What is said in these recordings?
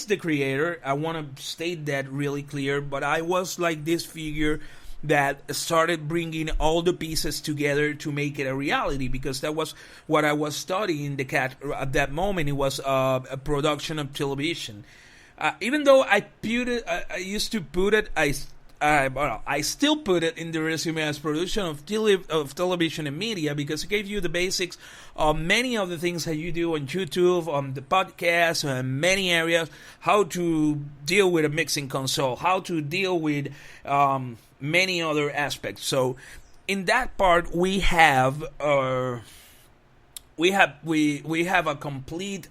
was the creator. I want to state that really clear. But I was like this figure that started bringing all the pieces together to make it a reality, because that was what I was studying at that moment. It was a production of television. Even though I used to put it, I still put it in the resume as production of television and media, because it gave you the basics of many of the things that you do on YouTube, on the podcast, and many areas. How to deal with a mixing console, how to deal with many other aspects. So in that part, we have a complete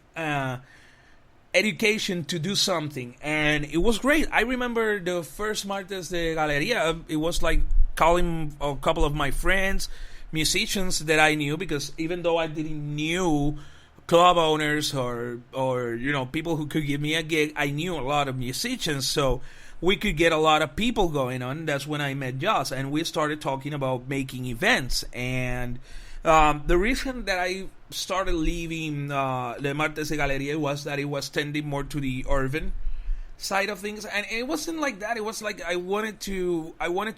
education to do something, and it was great. I remember the first Martes de Galeria. It was like calling a couple of my friends, musicians that I knew, because even though I didn't knew club owners or people who could give me a gig, I knew a lot of musicians, so we could get a lot of people going on. That's when I met Joss, and we started talking about making events. And the reason that I started leaving the Martes de Galeria was that it was tending more to the urban side of things, and it wasn't like that. It was like I wanted to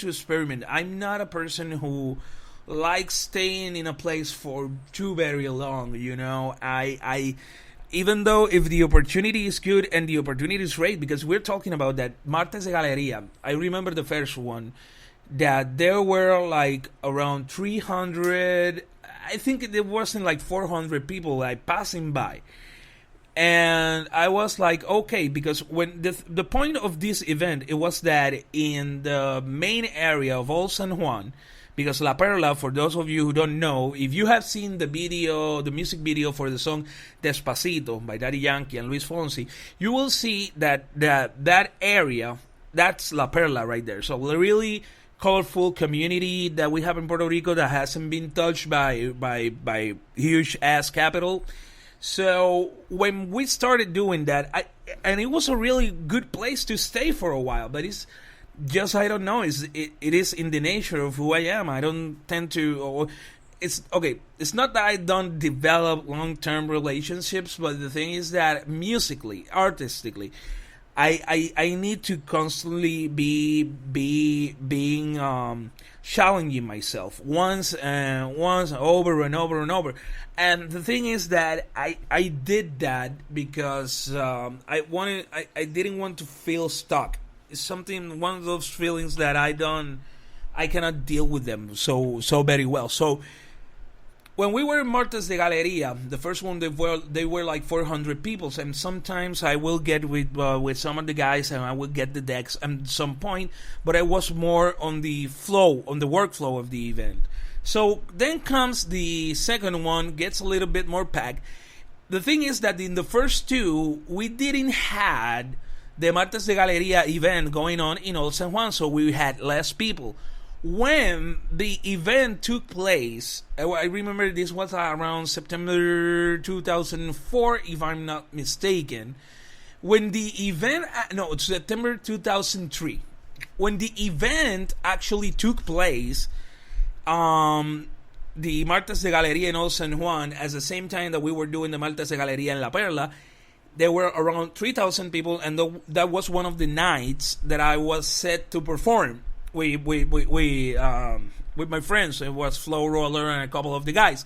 experiment. I'm not a person who likes staying in a place for too very long. I even though if the opportunity is good and the opportunity is great, because we're talking about that Martes de Galeria. I remember the first one that there were like around 300. I think there wasn't like 400 people like passing by. And I was like, okay, because when the point of this event, it was that in the main area of Old San Juan, because La Perla, for those of you who don't know, if you have seen the music video for the song Despacito by Daddy Yankee and Luis Fonsi, you will see that area, that's La Perla right there. So the really colorful community that we have in Puerto Rico that hasn't been touched by huge ass capital. So when we started doing that, and it was a really good place to stay for a while, but it's just, I don't know, it is in the nature of who I am. I don't tend to, it's not that I don't develop long-term relationships, but the thing is that musically, artistically, I need to constantly being challenging myself once over and over and over. And the thing is that I did that because I didn't want to feel stuck. It's one of those feelings that I cannot deal with them so very well. So when we were in Martes de Galeria, the first one, they were like 400 people, and sometimes I will get with some of the guys, and I will get the decks at some point, but I was more on the workflow of the event. So then comes the second one, gets a little bit more packed. The thing is that in the first two, we didn't had the Martes de Galeria event going on in Old San Juan, so we had less people. When the event took place, I remember this was around September 2004, if I'm not mistaken. When the event, September 2003. When the event actually took place, the Martes de Galeria in Old San Juan, at the same time that we were doing the Martes de Galeria in La Perla, there were around 3,000 people, and that was one of the nights that I was set to perform with my friends. It was Flow Roller and a couple of the guys,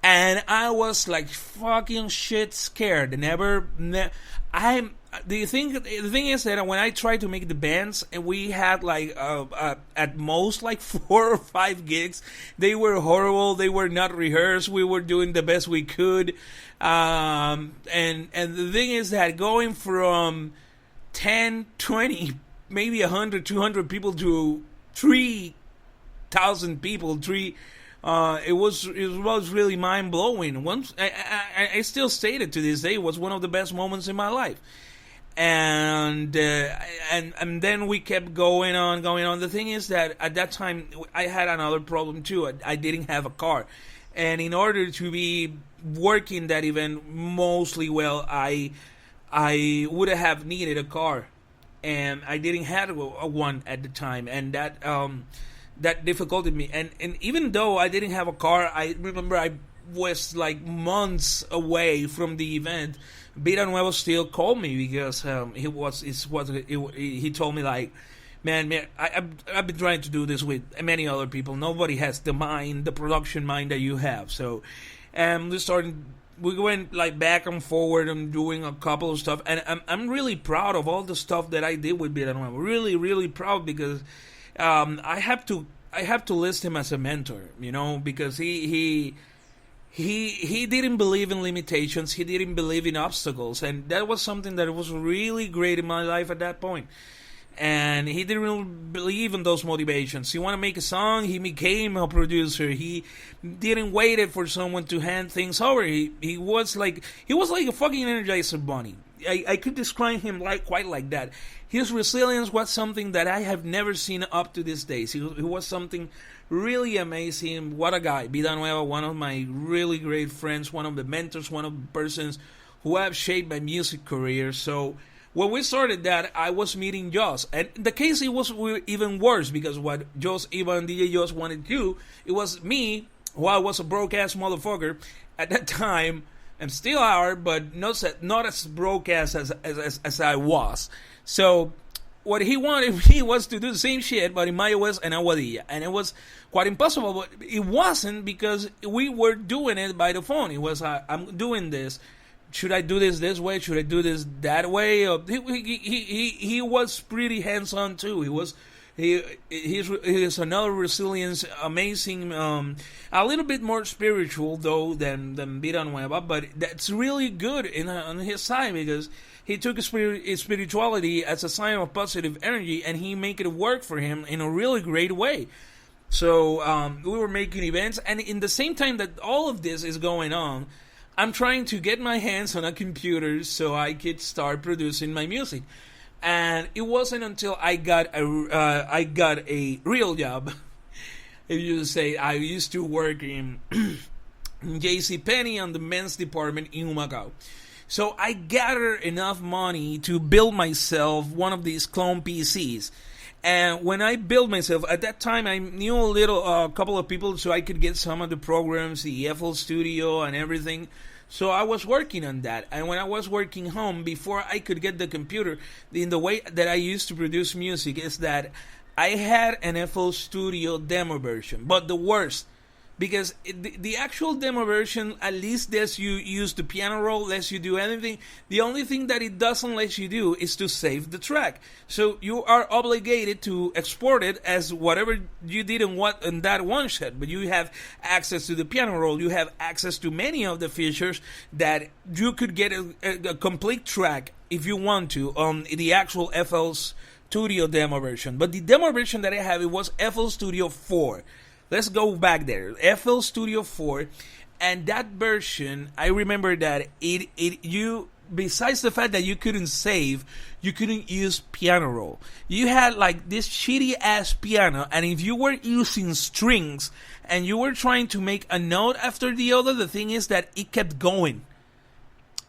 and I was like fucking shit scared. The thing is that when I tried to make the bands, and we had like at most like 4 or 5 gigs, they were horrible. They were not rehearsed. We were doing the best we could, and the thing is that going from 10, 20, maybe 100, 200 people to 3,000 people, it was really mind blowing. Once I still stated to this day, it was one of the best moments in my life. And then we kept going on. The thing is that at that time I had another problem too. I didn't have a car, and in order to be working that event mostly well, I would have needed a car, and I didn't have one at the time, and that difficulted me. And even though I didn't have a car, I remember was like months away from the event, Vida Nueva still called me because he told me like, man, I've been trying to do this with many other people. Nobody has the production mind that you have. So, we went like back and forward and doing a couple of stuff, and I'm really proud of all the stuff that I did with Vida Nueva. Really, really proud because I have to list him as a mentor, because he didn't believe in limitations. He didn't believe in obstacles, and that was something that was really great in my life at that point. And he didn't really believe in those motivations. He wanted to make a song. He became a producer. He didn't wait for someone to hand things over. He was like a fucking Energizer bunny. I could describe him quite like that. His resilience was something that I have never seen up to this day. He was something really amazing. What a guy. Vida Nueva, one of my really great friends, one of the mentors, one of the persons who have shaped my music career. So when we started that, I was meeting Joss. And the case, it was even worse because what Joss, even DJ Joss wanted to do, it was me, who I was a broke-ass motherfucker at that time, and still are, but not as broke-ass as I was. So what he wanted me was to do the same shit, but in Mayo and Aguadilla. And it was quite impossible, but it wasn't because we were doing it by the phone. It was, I'm doing this. Should I do this way? Should I do this that way? He was pretty hands-on too. He's another resilience, amazing, a little bit more spiritual though than Vida Nueva, but that's really good on his side because he took his spirituality as a sign of positive energy and he made it work for him in a really great way. So we were making events, and in the same time that all of this is going on, I'm trying to get my hands on a computer so I could start producing my music. And it wasn't until I got a real job. If you say, I used to work in JCPenney on the men's department in Humacao. So I gathered enough money to build myself one of these clone PCs. And when I built myself, at that time I knew a couple of people so I could get some of the programs, the FL Studio and everything. So I was working on that. And when I was working home, before I could get the computer, in the way that I used to produce music is that I had an FL Studio demo version. But the worst, because the actual demo version at least lets you use the piano roll, lets you do anything. The only thing that it doesn't let you do is to save the track. So you are obligated to export it as whatever you did in that one shot. But you have access to the piano roll. You have access to many of the features that you could get a complete track if you want to on the actual FL Studio demo version. But the demo version that I have, it was FL Studio 4. Let's go back there. FL Studio 4, and that version, I remember that you besides the fact that you couldn't save, you couldn't use piano roll. You had like this shitty ass piano, and if you were using strings and you were trying to make a note after the other, the thing is that it kept going.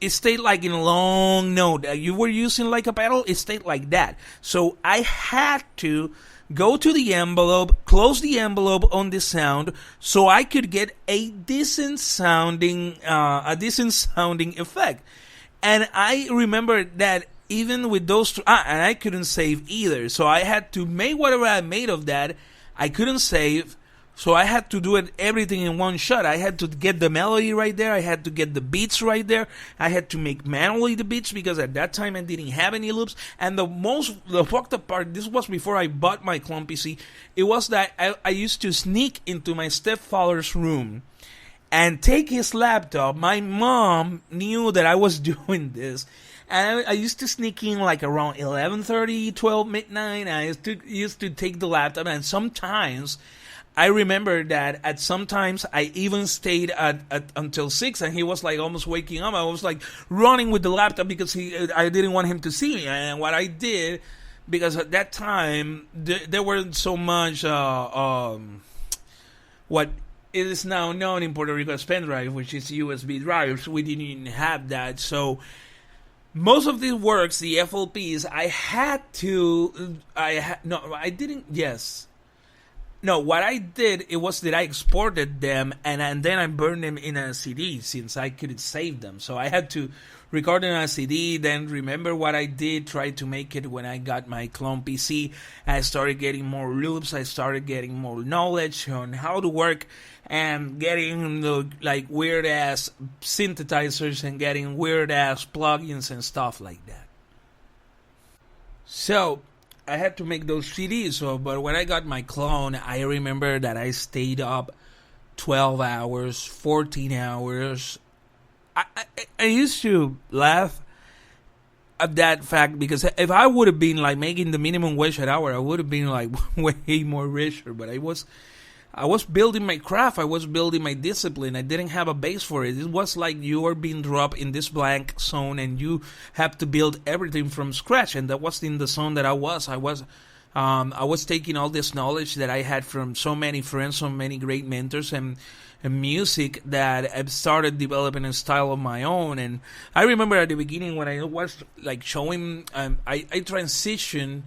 It stayed like in a long note. You were using like a pedal, it stayed like that. So I had to go to the envelope, close the envelope on the sound, so I could get a decent sounding effect. And I remember that even with those, and I couldn't save either. So I had to make whatever I made of that. I couldn't save, so I had to do everything in one shot. I had to get the melody right there. I had to get the beats right there. I had to make manually the beats because at that time I didn't have any loops. And the fucked up part, this was before I bought my clone PC, it was that I used to sneak into my stepfather's room and take his laptop. My mom knew that I was doing this. And I used to sneak in like around 11:30, 12, midnight. I used to take the laptop, and sometimes I remember that at sometimes I even stayed at until 6, and he was like almost waking up. I was like running with the laptop because I didn't want him to see me. And what I did, because at that time there weren't so much what it is now known in Puerto Rico as pen drive, which is USB drives. We didn't even have that. So most of these works, the FLPs, I didn't, yes. No, what I did, it was that I exported them and then I burned them in a CD since I couldn't save them. So I had to record it on a CD, then remember what I did, try to make it when I got my clone PC. I started getting more loops, I started getting more knowledge on how to work and getting the like weird ass synthesizers and getting weird ass plugins and stuff like that. So I had to make those CDs. So, but when I got my clone, I remember that I stayed up 12 hours, 14 hours. I used to laugh at that fact because if I would have been like making the minimum wage an hour, I would have been like way more richer. But I was building my craft. I was building my discipline. I didn't have a base for it. It was like you are being dropped in this blank zone and you have to build everything from scratch. And that was in the zone that I was. I was taking all this knowledge that I had from so many friends, so many great mentors and music that I've started developing a style of my own. And I remember at the beginning when I was like showing, I transitioned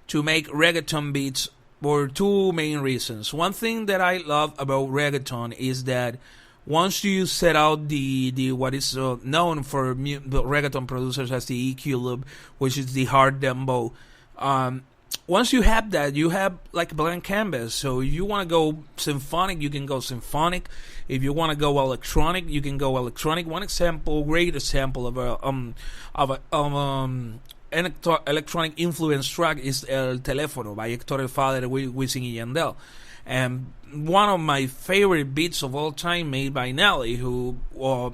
to make reggaeton beats for two main reasons. One thing that I love about reggaeton is that once you set out the what is known for reggaeton producers as the EQ loop, which is the hard dembo, once you have that, you have like a blank canvas. So if you want to go symphonic, you can go symphonic. If you want to go electronic, you can go electronic. One example, great example of an electronic influence track is El Teléfono by Héctor El Father, Wisin y Yandel. And one of my favorite beats of all time made by Nelly, who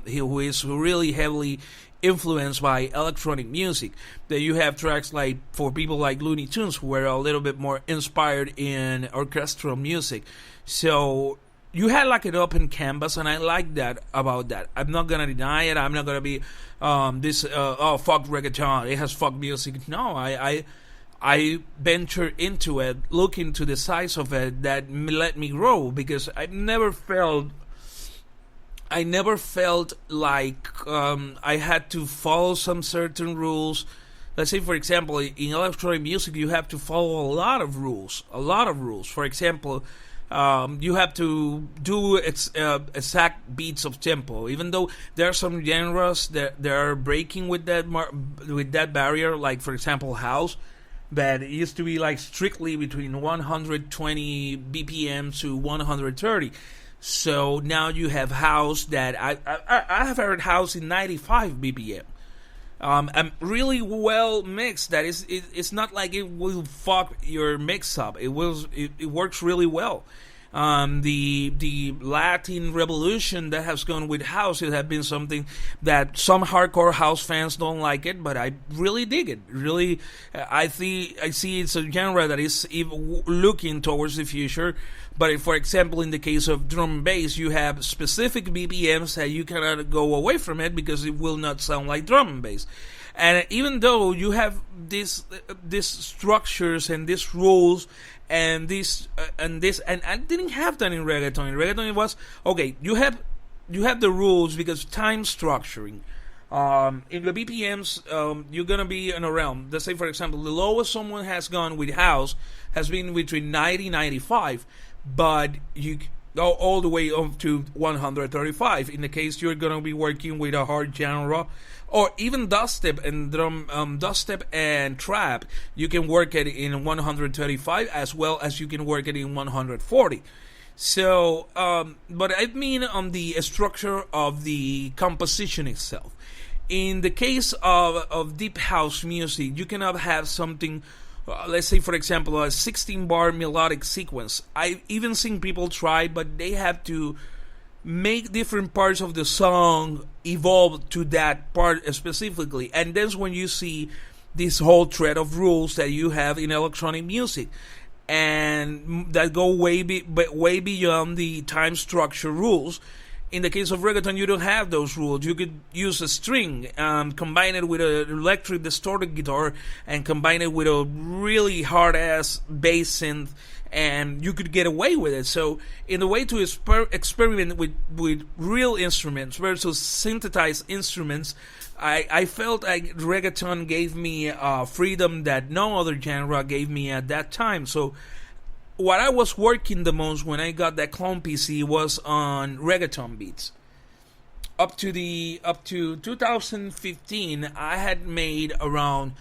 is really heavily influenced by electronic music. That you have tracks like for people like Looney Tunes who were a little bit more inspired in orchestral music. So you had like an open canvas, and I like that about that. I'm not gonna deny it. I'm not gonna be fuck reggaeton, it has fuck music. No, I venture into it, look into the size of it that let me grow, because I never felt like I had to follow some certain rules. Let's say, for example, in electronic music, you have to follow a lot of rules. For example, you have to do exact beats of tempo. Even though there are some genres that are breaking with that barrier, like for example house, that it used to be like strictly between 120 BPM to 130. So now you have house that I have heard house in 95 BPM. And really well mixed. That is, it's not like it will fuck your mix up. It works really well. The Latin revolution that has gone with house, it has been something that some hardcore house fans don't like it, but I really dig it. Really, I see it's a genre that is looking towards the future. But for example, in the case of drum and bass, you have specific BPMs that you cannot go away from it because it will not sound like drum and bass. And even though you have these structures and these rules and this, and I didn't have that in reggaeton. In reggaeton, it was okay. You have the rules because time structuring. In the BPMs, you're gonna be in a realm. Let's say, for example, the lowest someone has gone with house has been between 90 95, but you go all the way up to 135. In the case you're gonna be working with a hard genre, or even dubstep and dubstep and trap, you can work it in 135 as well as you can work it in 140. So, but I mean on the structure of the composition itself. In the case of deep house music, you cannot have something, let's say for example, a 16-bar melodic sequence. I've even seen people try, but they have to make different parts of the song evolve to that part specifically. And that's when you see this whole thread of rules that you have in electronic music, and that go way beyond the time structure rules. In the case of reggaeton, you don't have those rules. You could use a string, combine it with an electric distorted guitar, and combine it with a really hard-ass bass synth, and you could get away with it. So, in the way to experiment with real instruments versus synthesized instruments, I felt like reggaeton gave me freedom that no other genre gave me at that time. So, what I was working the most when I got that clone PC was on reggaeton beats. Up to 2015, I had made around